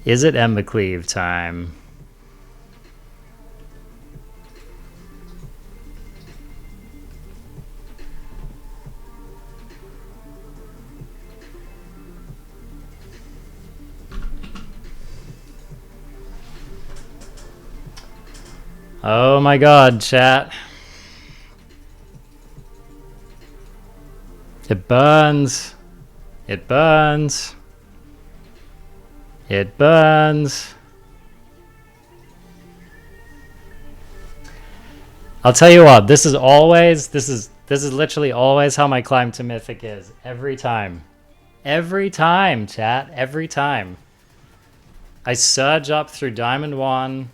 Is it Ember Cleave time? Oh my god, chat. It burns. It burns. It burns. I'll tell you what, this is literally always how my climb to Mythic is. Every time. Every time, chat. Every time. I surge up through Diamond 1.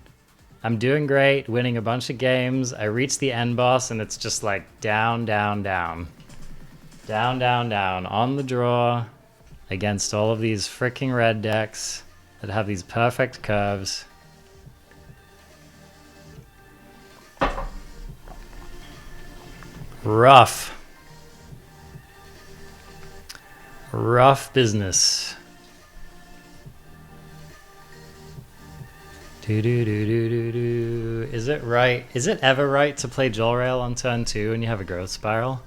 I'm doing great, winning a bunch of games. I reach the end boss and it's just like down, down, down. Down, down, down. On the draw. Against all of these freaking red decks that have these perfect curves. Rough. Rough business. Is it right? Is it ever right to play Joel Rail on turn 2 and you have a growth spiral?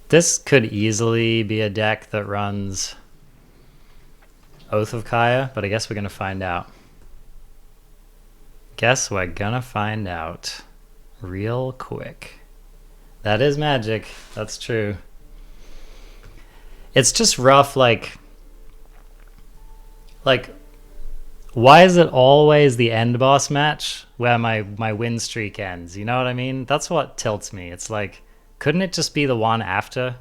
This could easily be a deck that runs Oath of Kaya, but I guess we're gonna find out. Guess we're gonna find out real quick. That is magic. That's true. It's just rough, like, why is it always the end boss match where my win streak ends? You know what I mean? That's what tilts me. It's like, couldn't it just be the one after?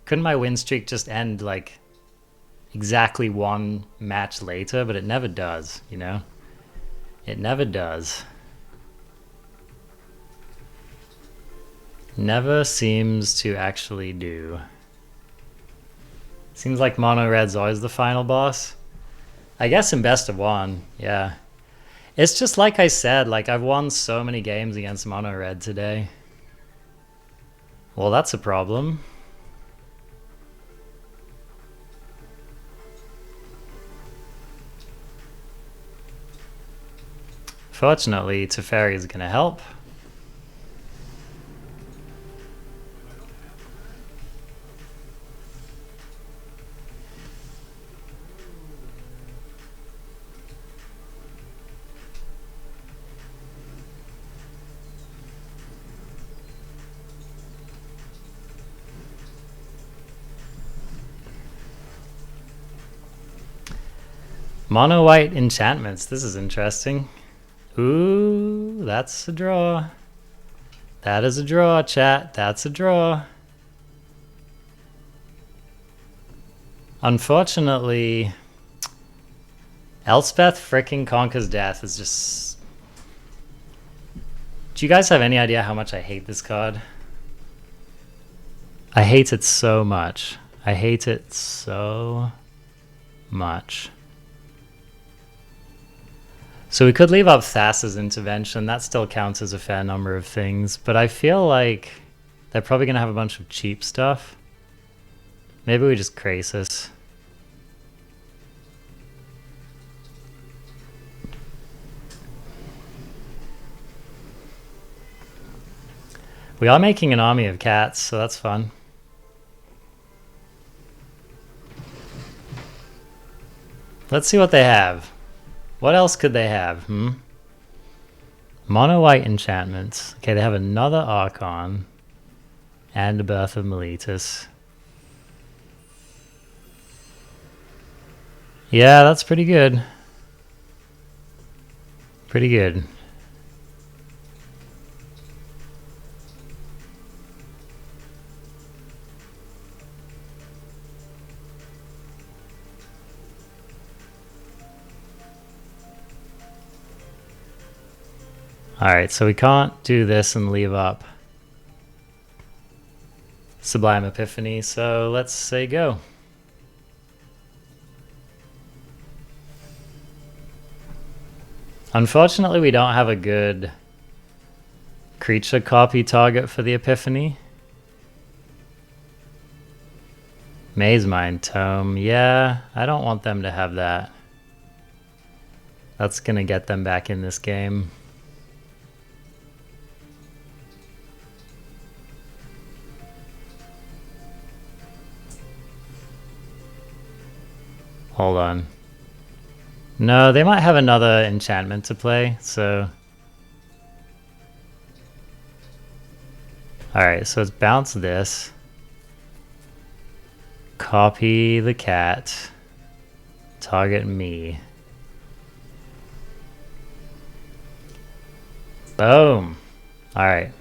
Couldn't my win streak just end, like, exactly one match later? But it never does, you know? It never does. Never seems to actually do. Seems like Mono Red's always the final boss. I guess in best of 1, yeah. It's just like I said, like I've won so many games against Mono Red today. Well, that's a problem. Fortunately, Teferi is going to help. Mono white enchantments. This is interesting. Ooh, that's a draw. That is a draw, chat. That's a draw. Unfortunately, Elspeth fricking Conquers Death is just... Do you guys have any idea how much I hate this card? I hate it so much. I hate it so much. So we could leave up Thassa's Intervention. That still counts as a fair number of things. But I feel like they're probably going to have a bunch of cheap stuff. Maybe we just Krasis. We are making an army of cats, so that's fun. Let's see what they have. What else could they have, Mono white enchantments. Okay, they have another Archon. And a Birth of Meletus. Yeah, that's pretty good. Pretty good. Alright, so we can't do this and leave up Sublime Epiphany, so let's say go. Unfortunately, we don't have a good creature copy target for the Epiphany. Maze Mine Tome. Yeah, I don't want them to have that. That's gonna get them back in this game. Hold on. No, they might have another enchantment to play, so... Alright, so let's bounce this. Copy the cat. Target me. Boom. Alright.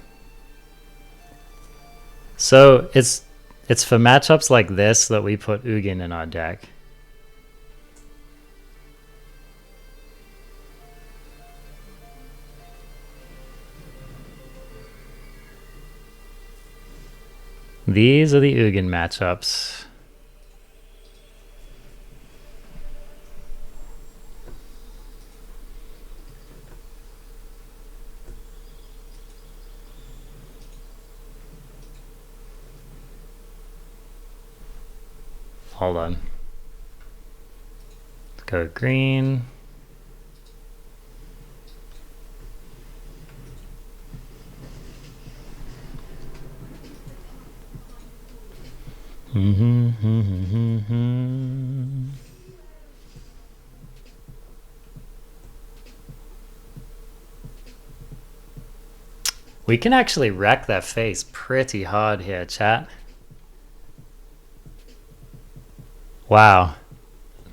So it's for matchups like this that we put Ugin in our deck. These are the Ugin matchups. Hold on. Let's go green. We can actually wreck their face pretty hard here, chat. Wow.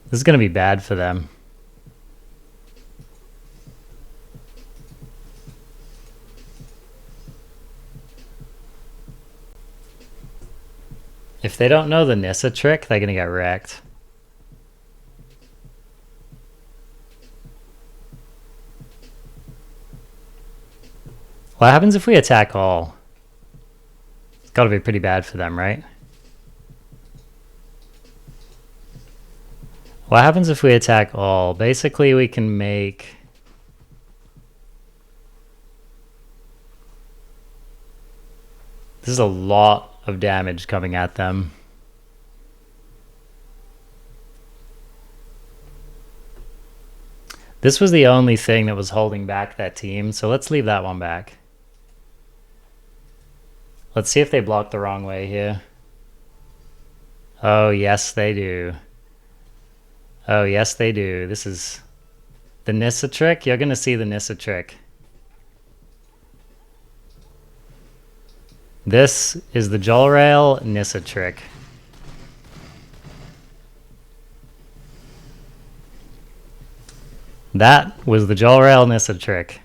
This is going to be bad for them. If they don't know the Nissa trick, they're going to get wrecked. What happens if we attack all? It's got to be pretty bad for them, right? What happens if we attack all? Basically, we can make... This is a lot of damage coming at them. This was the only thing that was holding back that team, so let's leave that one back. Let's see if they block the wrong way here. Oh, yes, they do. Oh, yes, they do. This is the Nissa trick. You're going to see the Nissa trick. This is the Jolrail Nissa trick. That was the Jolrail Nissa trick.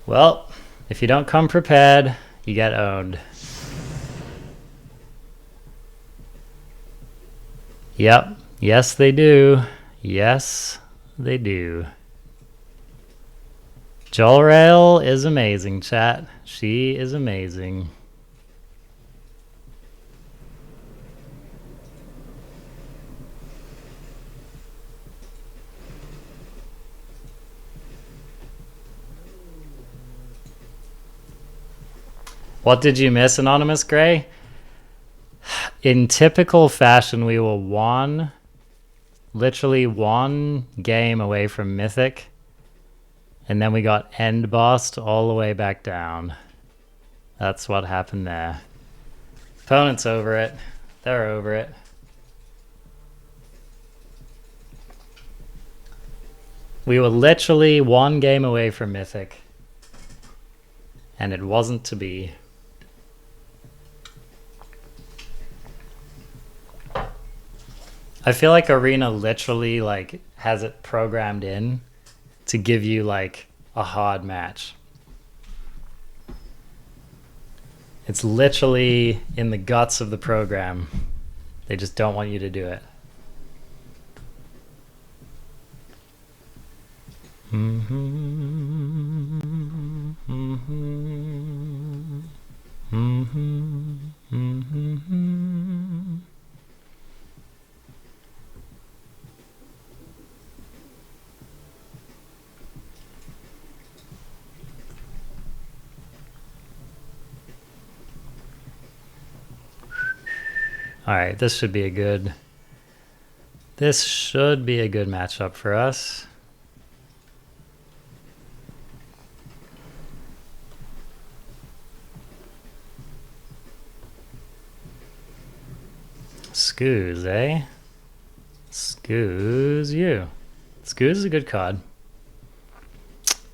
Well, if you don't come prepared, you get owned. Yep. Yes, they do. Yes, they do. Jolrail is amazing, chat. She is amazing. What did you miss, Anonymous Gray? In typical fashion, we were literally one game away from Mythic, and then we got end bossed all the way back down. That's what happened there. Opponent's over it. They're over it. We were literally one game away from Mythic, and it wasn't to be. I feel like Arena literally like has it programmed in to give you like a hard match. It's literally in the guts of the program. They just don't want you to do it. Alright, this should be a good... This should be a good matchup for us. Scooz, eh? Scooz you. Scooz is a good card.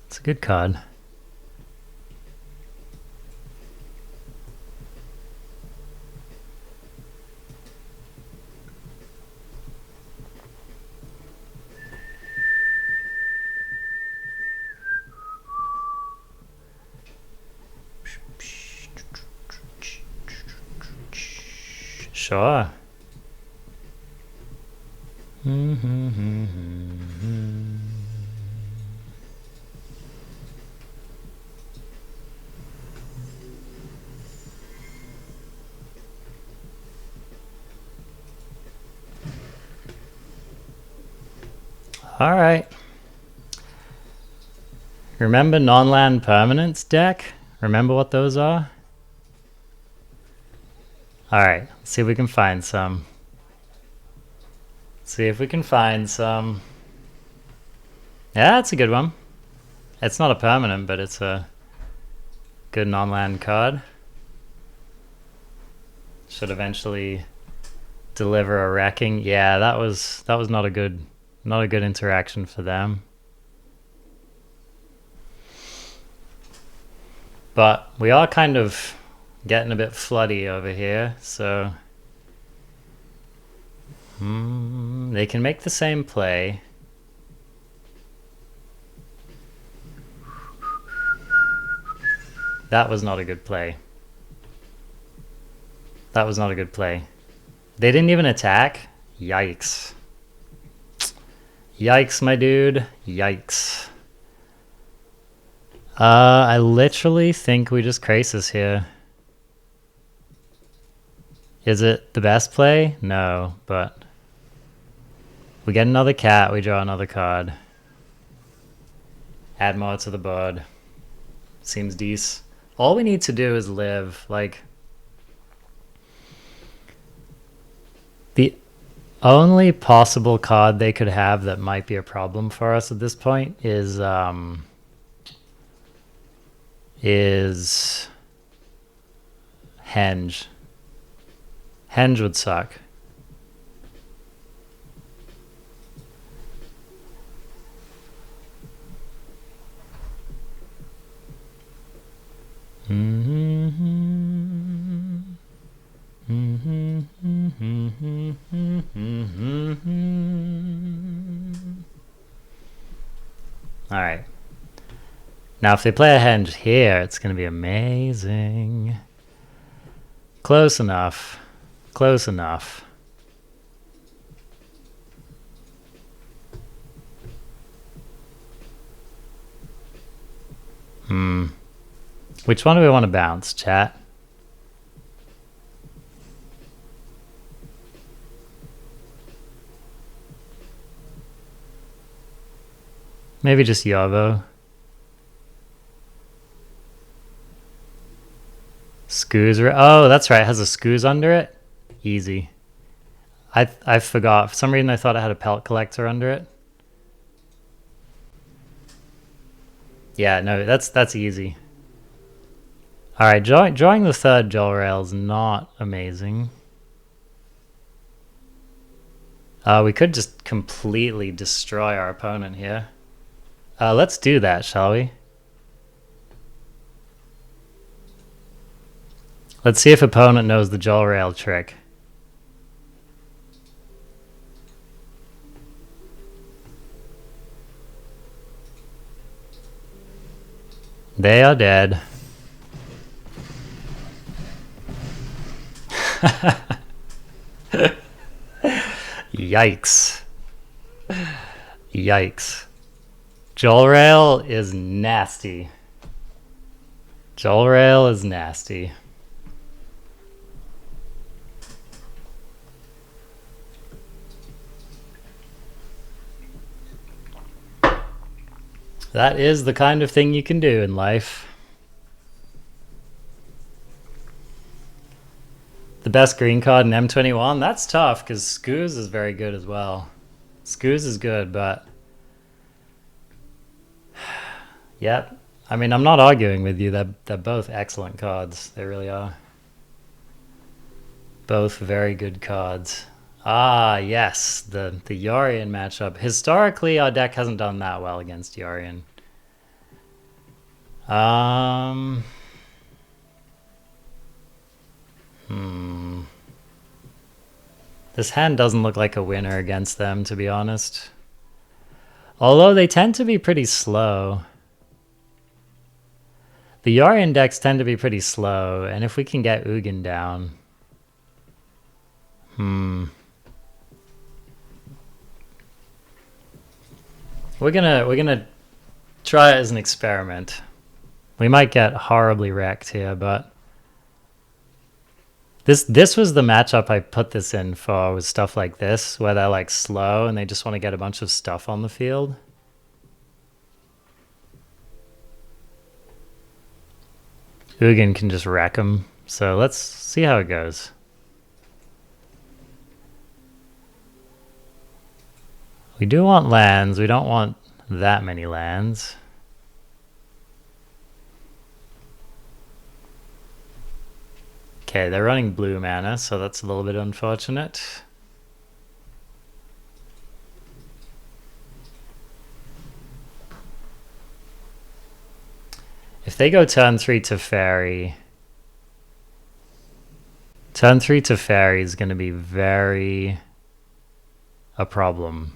It's a good card. Sure. All right. Remember non-land permanents deck? Remember what those are? All right, let's see if we can find some. See if we can find some. Yeah, that's a good one. It's not a permanent, but it's a good non-land card. Should eventually deliver a wrecking. Yeah, that was not a good interaction for them. But we are kind of getting a bit floody over here, so they can make the same play. That was not a good play. That was not a good play. They didn't even attack? Yikes. Yikes, my dude. Yikes. I literally think we just crisis here. Is it the best play? No, but we get another cat, we draw another card. Add more to the board. Seems decent. All we need to do is live. Like, the only possible card they could have that might be a problem for us at this point is Henge. Henge would suck. All right. Now, if they play a Henge here, it's going to be amazing. Close enough. Close enough. Which one do we want to bounce, chat? Maybe just Yavo. Scooz. Oh, that's right. It has a Scooz under it. Easy. I forgot. For some reason, I thought it had a pellet collector under it. Yeah, no, that's easy. All right, drawing the third Joel Rail is not amazing. We could just completely destroy our opponent here. Let's do that, shall we? Let's see if opponent knows the Joel Rail trick. They are dead. Yikes. Yikes. Joel Rail is nasty. Joel Rail is nasty. That is the kind of thing you can do in life. The best green card in M21? That's tough, because Skoos is very good as well. Skoos is good, but... Yep. I mean, I'm not arguing with you. They're both excellent cards. They really are. Both very good cards. Ah, yes. The Yorion matchup. Historically, our deck hasn't done that well against Yorion. This hand doesn't look like a winner against them, to be honest. Although they tend to be pretty slow. The Yorion decks tend to be pretty slow, and if we can get Ugin down... We're gonna try it as an experiment. We might get horribly wrecked here, but... This was the matchup I put this in for, with stuff like this, where they're like slow and they just want to get a bunch of stuff on the field. Ugin can just wreck them, so let's see how it goes. We do want lands, we don't want that many lands. Okay, they're running blue mana, so that's a little bit unfortunate. If they go turn 3 to Fairy... Turn 3 to Fairy is going to be very... a problem.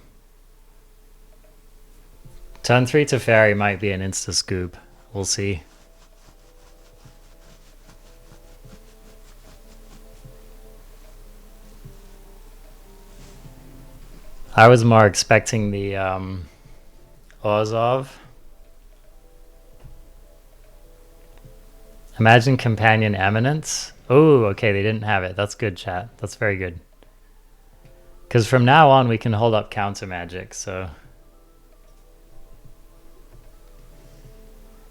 Turn 3 to Fairy might be an insta-scoop. We'll see. I was more expecting the Orzhov. Imagine Companion Eminence. Oh, okay, they didn't have it. That's good, chat. That's very good. Because from now on, we can hold up counter magic, so...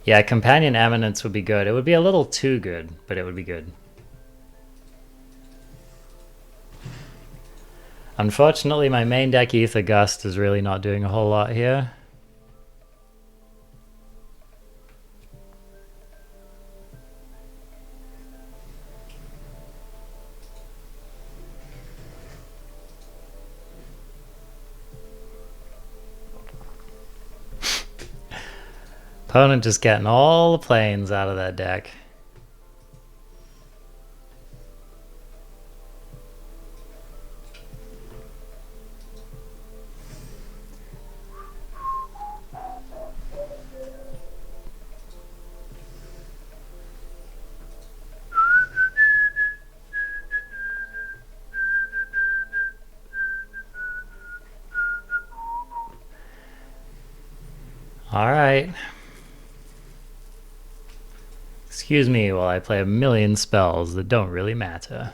Yeah, Companion Eminence would be good. It would be a little too good, but it would be good. Unfortunately, my main deck Ether Gust is really not doing a whole lot here. Opponent just getting all the planes out of that deck. All right. Excuse me while I play a million spells that don't really matter.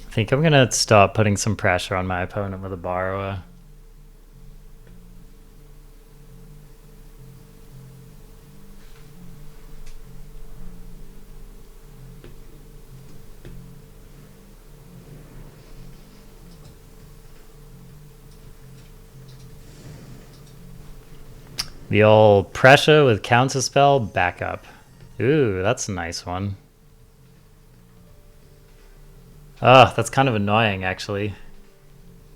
I think I'm gonna start putting some pressure on my opponent with a borrower. The old pressure with counterspell backup. Ooh, that's a nice one. Oh, that's kind of annoying, actually.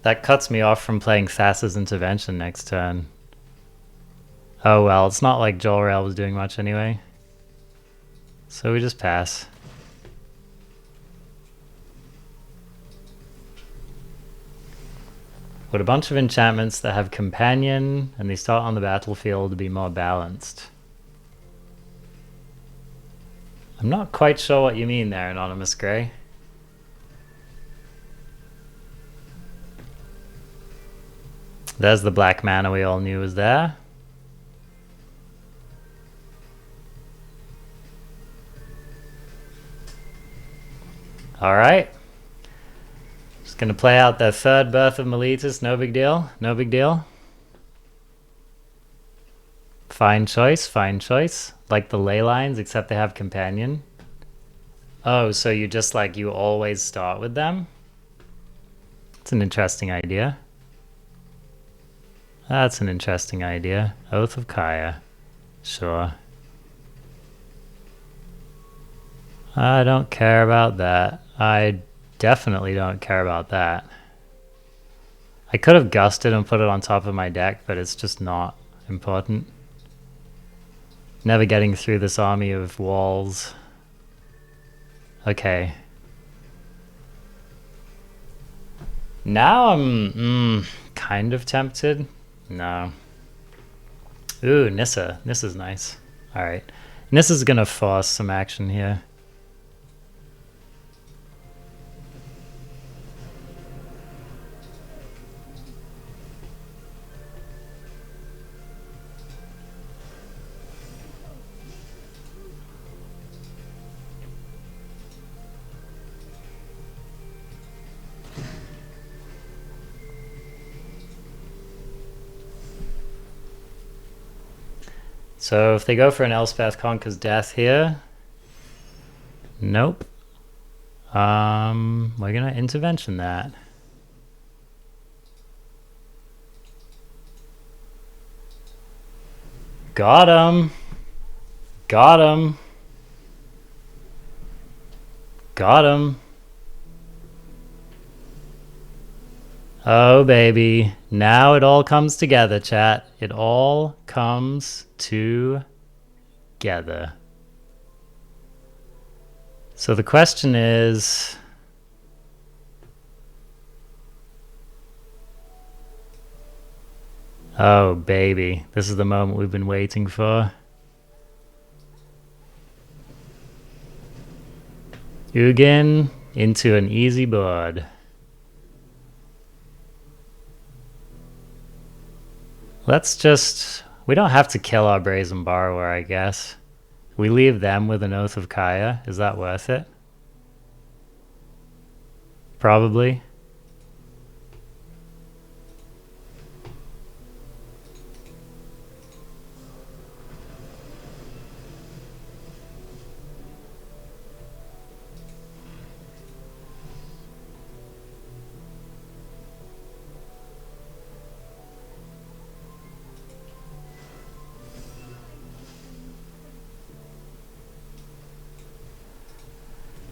That cuts me off from playing Thassa's Intervention next turn. Oh well, it's not like Jolrael was doing much anyway. So we just pass. With a bunch of enchantments that have Companion, and they start on the battlefield to be more balanced. I'm not quite sure what you mean there, Anonymous Grey. There's the black mana we all knew was there. Alright. Just gonna play out the third birth of Meletis, no big deal, no big deal. Fine choice, fine choice. Like the ley lines, except they have companion. Oh, so you just like, you always start with them? It's an interesting idea. That's an interesting idea. Oath of Kaya. Sure. I don't care about that. I definitely don't care about that. I could have gusted and put it on top of my deck, but it's just not important. Never getting through this army of walls. Okay. Now I'm kind of tempted. No. Ooh, Nissa. Nissa's nice. Alright. Nissa's gonna force some action here. So if they go for an Elspeth Conquers Death here, nope. We're gonna intervention that. Got him. Got him. Got him. Oh, baby. Now it all comes together, chat. It all comes together. So the question is... Oh, baby. This is the moment we've been waiting for. Ugin into an easy board. Let's just... We don't have to kill our Brazen Borrower, I guess. We leave them with an Oath of Kaya. Is that worth it? Probably.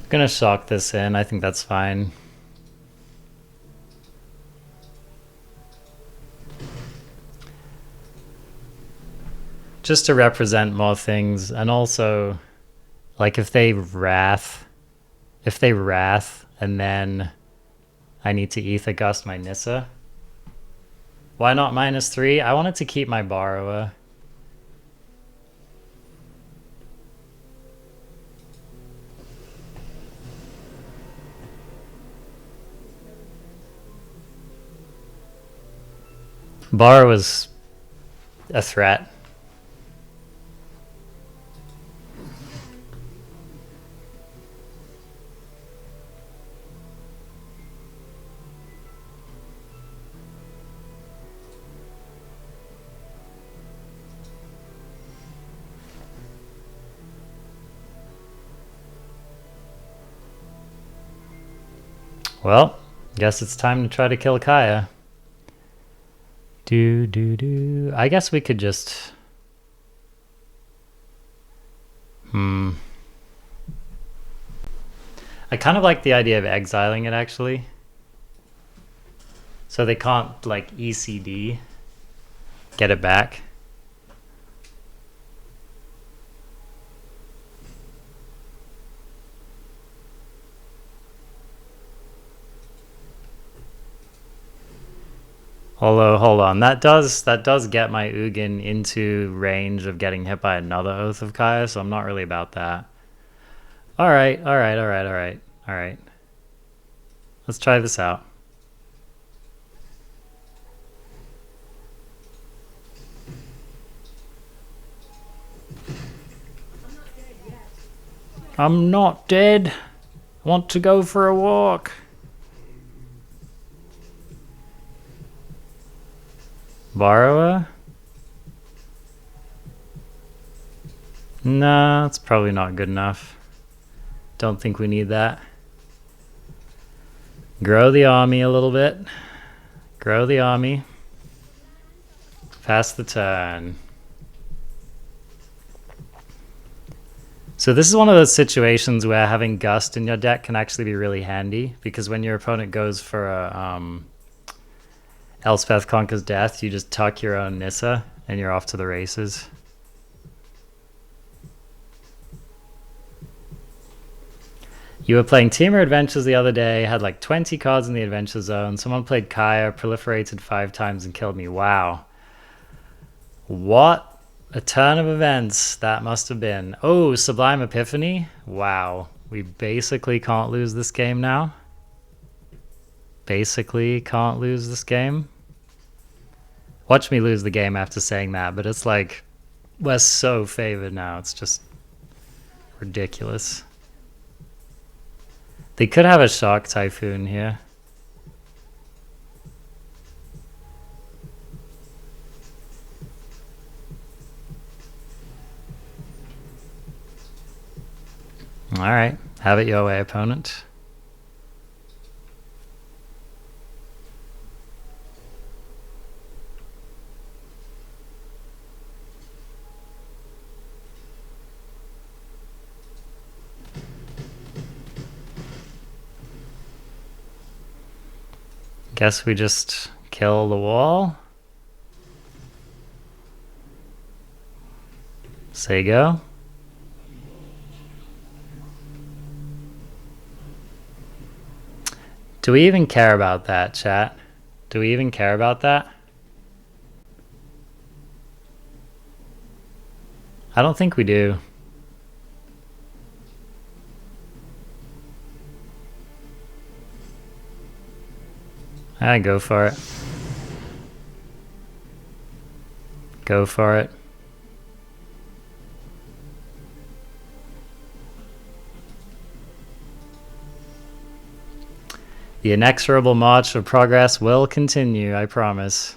Gonna shock this in. I think that's fine. Just to represent more things, and also, like if they wrath, and then I need to Ether Gust my Nissa. Why not -3? I wanted to keep my Borrower. Borrower's a threat. Well, guess it's time to try to kill Kaya. I guess we could just... I kind of like the idea of exiling it, actually. So they can't, like, ECD. Get it back. Although, hold on, that does get my Ugin into range of getting hit by another Oath of Kaya, so I'm not really about that. Alright. Let's try this out. I'm not dead. I want to go for a walk. Borrower? Nah, it's probably not good enough. Don't think we need that. Grow the army a little bit. Grow the army. Pass the turn. So this is one of those situations where having Gust in your deck can actually be really handy, because when your opponent goes for a Elspeth Conquers Death, you just tuck your own Nissa and you're off to the races. You were playing Teamer Adventures the other day, had like 20 cards in the Adventure Zone. Someone played Kaya, proliferated 5 times and killed me. Wow. What a turn of events that must have been. Oh, Sublime Epiphany? Wow. We basically can't lose this game now. Basically can't lose this game. Watch me lose the game after saying that, but it's like, we're so favored now. It's just ridiculous. They could have a Shock Typhoon here. Alright, have it your way, opponent. Guess we just kill the wall. Say go. Do we even care about that, chat? Do we even care about that? I don't think we do. Go for it. Go for it. The inexorable march of progress will continue, I promise.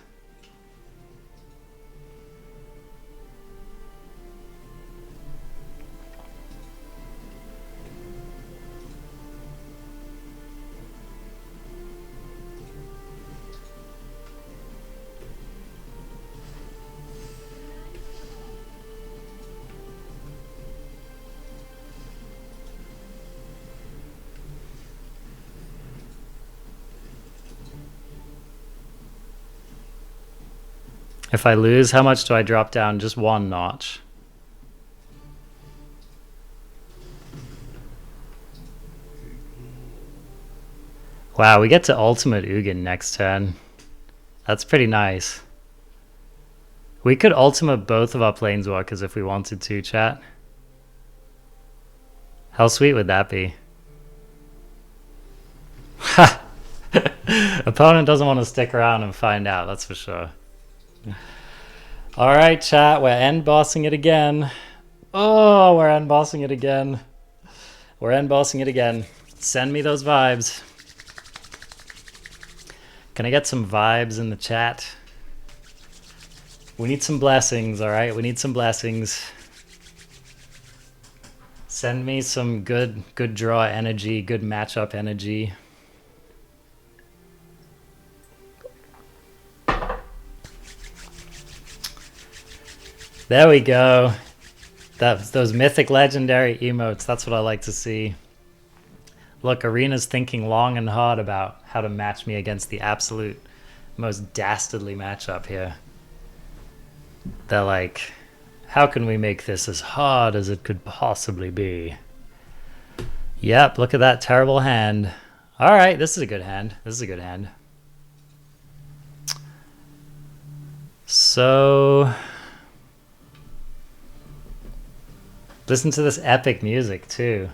If I lose, how much do I drop down? Just 1 notch. Wow, we get to ultimate Ugin next turn. That's pretty nice. We could ultimate both of our planeswalkers if we wanted to, chat. How sweet would that be? Ha! Opponent doesn't want to stick around and find out, that's for sure. Alright, chat, we're end bossing it again. Oh, we're end bossing it again. We're end bossing it again. Send me those vibes. Can I get some vibes in the chat? We need some blessings, alright? We need some blessings. Send me some good draw energy, good matchup energy. There we go. Those mythic legendary emotes, that's what I like to see. Look, Arena's thinking long and hard about how to match me against the absolute most dastardly matchup here. They're like, how can we make this as hard as it could possibly be? Yep, look at that terrible hand. Alright, this is a good hand. This is a good hand. So... listen to this epic music, too.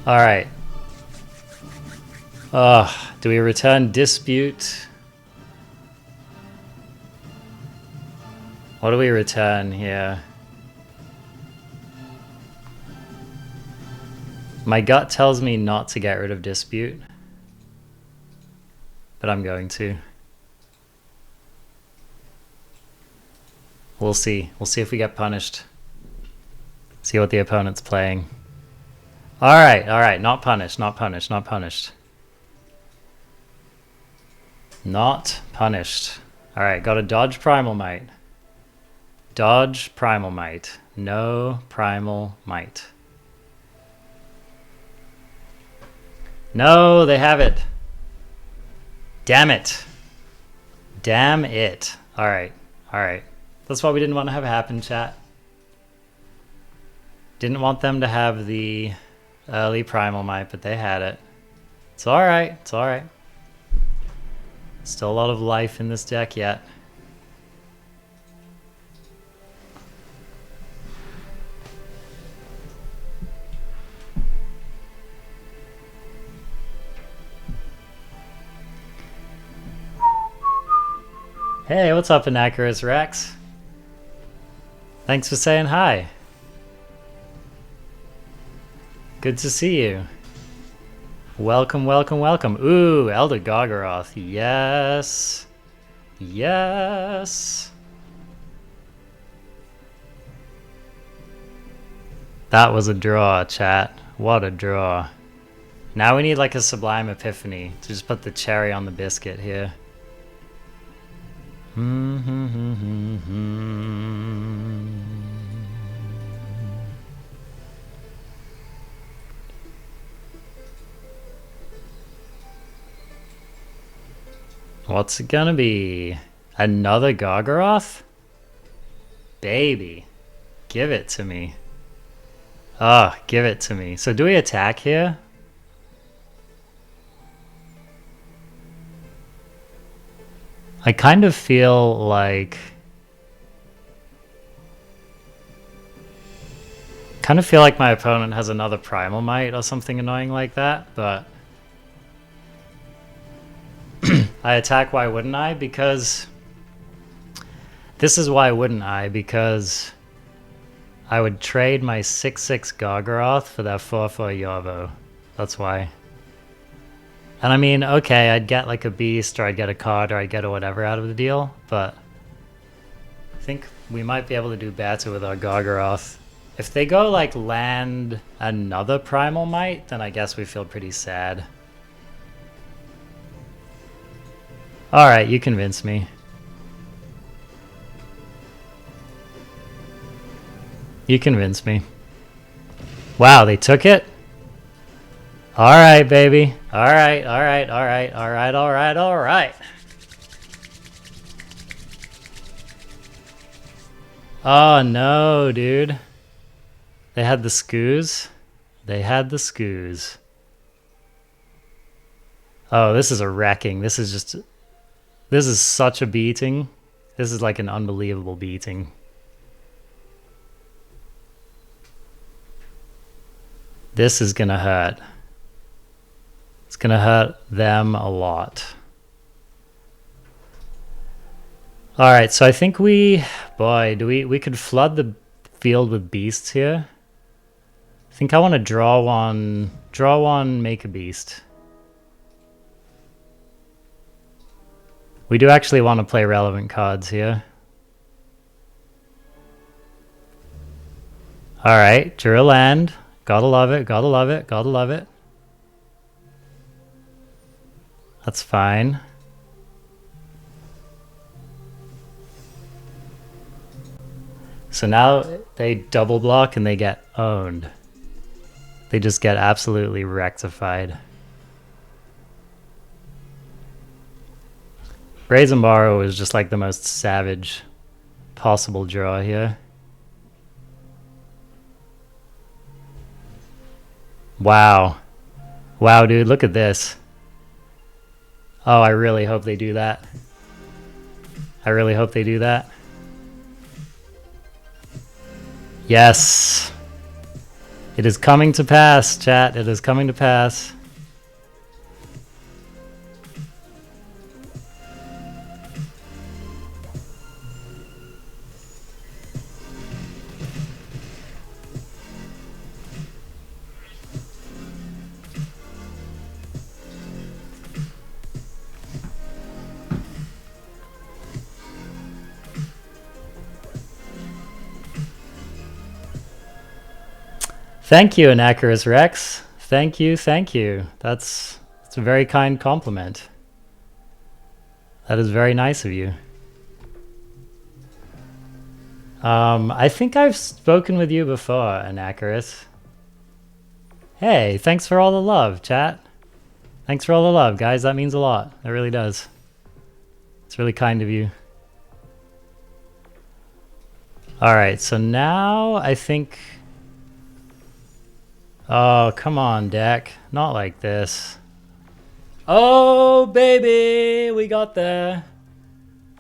Alright. Do we return Dispute? What do we return here? My gut tells me not to get rid of Dispute. but I'm going to. We'll see. We'll see if we get punished. See what the opponent's playing. Alright, alright. Not punished, not punished, not punished. Not punished. Alright, got a dodge Primal Might. Dodge Primal Might. No Primal Might. No, they have it. Damn it. Damn it. Alright, alright. That's what we didn't want to have happen, chat. Didn't want them to have the early Primal Might, but they had it. It's alright, it's alright. Still a lot of life in this deck yet. Hey, what's up, Inaccurus Rex? Thanks for saying hi. Good to see you. Welcome, welcome, welcome. Ooh, Elder Gargaroth. Yes. Yes. That was a draw, chat. What a draw. Now we need like a Sublime Epiphany to just put the cherry on the biscuit here. What's it gonna be? Another Gargaroth? Baby. Give it to me. Oh, give it to me. So do we attack here? I kind of feel like... my opponent has another Primal Might or something annoying like that, but... I attack, why wouldn't I? Because... This is why wouldn't I, because... I would trade my 6/6 Gargaroth for that 4/4 Yorvo. That's why. And I mean, okay, I'd get like a beast, or I'd get a card, or I'd get a whatever out of the deal, but... I think we might be able to do better with our Gargaroth. If they go like land another Primal Might, then I guess we feel pretty sad. Alright, you convince me. You convince me. Wow, they took it? Alright, baby. Alright, alright, alright, alright, alright, alright. Oh no, dude. They had the scoos. They had the scoos. Oh, this is a wrecking. This is just... This is such a beating. This is like an unbelievable beating. This is gonna hurt. It's gonna hurt them a lot. Alright, so I think we... Boy, we could flood the field with beasts here. I think I want to draw one... Draw one, make a beast. We do actually want to play relevant cards here. Alright, drew a land. Gotta love it, gotta love it, gotta love it. That's fine. So now they double block and they get owned. They just get absolutely rectified. Brazen Borrow is just like the most savage possible draw here. Wow. Wow, dude, look at this. Oh, I really hope they do that. I really hope they do that. Yes. It is coming to pass, chat. It is coming to pass. Thank you, Anacharus Rex. Thank you, thank you. That's a very kind compliment. That is very nice of you. I think I've spoken with you before, Anacharus. Hey, thanks for all the love, chat. Thanks for all the love, guys. That means a lot. It really does. It's really kind of you. Alright, so now I think... Oh, come on, deck. Not like this. Oh, baby! We got there.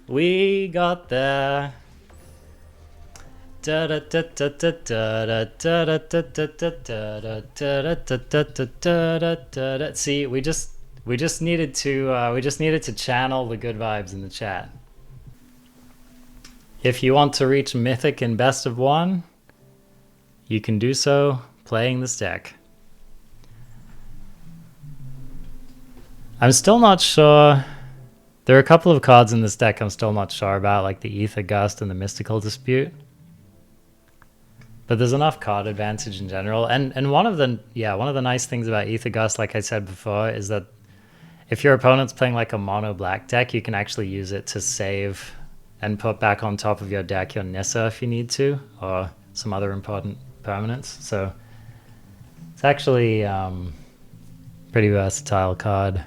We got there. See, we just needed to channel the good vibes in the chat. If you want to reach Mythic in best of 1, you can do so playing this deck. I'm still not sure. There are a couple of cards in this deck I'm still not sure about, like the Ether Gust and the Mystical Dispute. But there's enough card advantage in general. And one of the nice things about Ether Gust, like I said before, is that if your opponent's playing like a mono black deck, you can actually use it to save and put back on top of your deck your Nissa if you need to, or some other important permanents. So it's actually pretty versatile card.